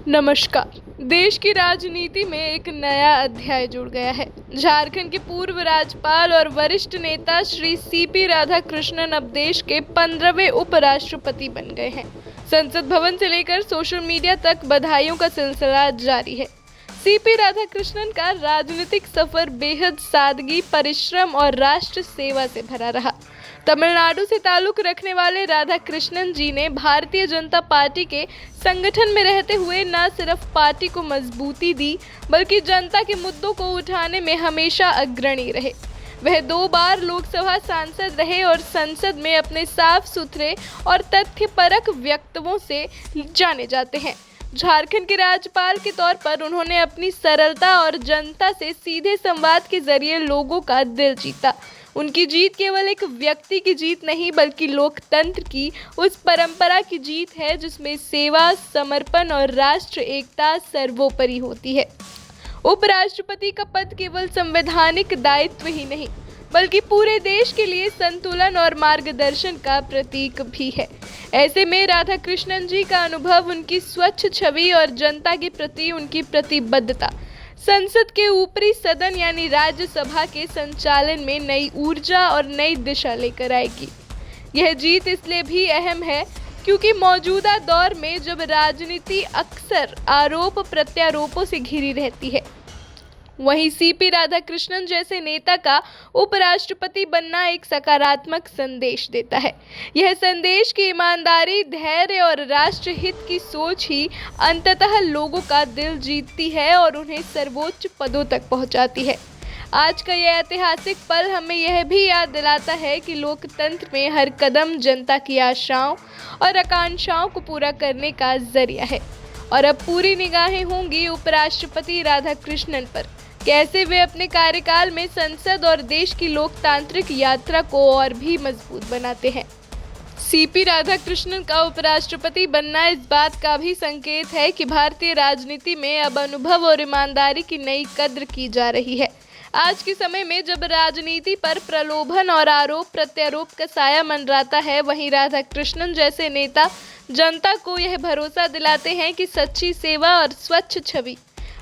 नमस्कार। देश की राजनीति में एक नया अध्याय जुड़ गया है। झारखंड के पूर्व राज्यपाल और वरिष्ठ नेता श्री सीपी राधाकृष्णन अब देश के 15वें उपराष्ट्रपति बन गए हैं। संसद भवन से लेकर सोशल मीडिया तक बधाइयों का सिलसिला जारी है। सीपी राधाकृष्णन का राजनीतिक सफर बेहद सादगी, परिश्रम और राष्ट्र सेवा से भरा रहा। तमिलनाडु से ताल्लुक रखने वाले राधाकृष्णन जी ने भारतीय जनता पार्टी के संगठन में रहते हुए न सिर्फ पार्टी को मजबूती दी, बल्कि जनता के मुद्दों को उठाने में हमेशा अग्रणी रहे। वह 2 बार लोकसभा सांसद रहे और संसद में अपने साफ सुथरे और तथ्यपरक वक्तव्यों से जाने जाते हैं। झारखंड के राज्यपाल के तौर पर उन्होंने अपनी सरलता और जनता से सीधे संवाद के जरिए लोगों का दिल जीता। उनकी जीत केवल एक व्यक्ति की जीत नहीं, बल्कि लोकतंत्र की उस परंपरा की जीत है जिसमें सेवा, समर्पण और राष्ट्र एकता सर्वोपरि होती है। उपराष्ट्रपति का पद केवल संवैधानिक दायित्व ही नहीं, बल्कि पूरे देश के लिए संतुलन और मार्गदर्शन का प्रतीक भी है। ऐसे में राधाकृष्णन जी का अनुभव, उनकी स्वच्छ छवि और जनता के प्रति उनकी प्रतिबद्धता संसद के ऊपरी सदन यानी राज्यसभा के संचालन में नई ऊर्जा और नई दिशा लेकर आएगी। यह जीत इसलिए भी अहम है क्योंकि मौजूदा दौर में जब राजनीति अक्सर आरोप प्रत्यारोपों से घिरी रहती है, वहीं सीपी राधाकृष्णन जैसे नेता का उपराष्ट्रपति बनना एक सकारात्मक संदेश देता है। यह संदेश की ईमानदारी, धैर्य और राष्ट्रहित की सोच ही अंततः लोगों का दिल जीतती है और उन्हें सर्वोच्च पदों तक पहुंचाती है। आज का यह ऐतिहासिक पल हमें यह भी याद दिलाता है कि लोकतंत्र में हर कदम जनता की आशाओं और आकांक्षाओं को पूरा करने का जरिया है। और अब पूरी निगाहें होंगी उपराष्ट्रपति राधाकृष्णन पर, कैसे वे अपने कार्यकाल में संसद और देश की लोकतांत्रिक यात्रा को और भी मजबूत बनाते हैं। सीपी राधाकृष्णन का उपराष्ट्रपति बनना इस बात का भी संकेत है कि भारतीय राजनीति में अब अनुभव और ईमानदारी की नई कद्र की जा रही है। आज के समय में जब राजनीति पर प्रलोभन और आरोप प्रत्यारोप का साया मंडराता है, वहीं राधाकृष्णन जैसे नेता जनता को यह भरोसा दिलाते हैं कि सच्ची सेवा और स्वच्छ छवि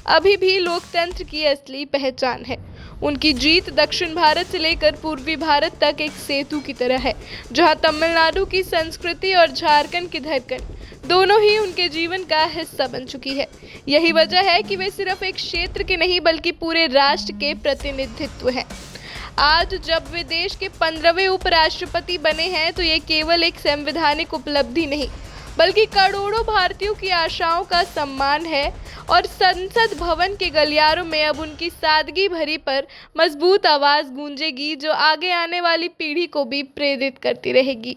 अभी भी लोकतंत्र की असली पहचान है। उनकी जीत दक्षिण भारत से लेकर पूर्वी भारत तक एक सेतु की तरह है, जहां तमिलनाडु की संस्कृति और झारखंड की धड़कन दोनों ही उनके जीवन का हिस्सा बन चुकी है। यही वजह है कि वे सिर्फ एक क्षेत्र के नहीं, बल्कि पूरे राष्ट्र के प्रतिनिधित्व हैं। आज जब वे देश के 15वें उपराष्ट्रपति बने हैं, तो ये केवल एक संवैधानिक उपलब्धि नहीं, बल्कि करोड़ों भारतीयों की आशाओं का सम्मान है। और संसद भवन के गलियारों में अब उनकी सादगी भरी पर मजबूत आवाज गूंजेगी, जो आगे आने वाली पीढ़ी को भी प्रेरित करती रहेगी।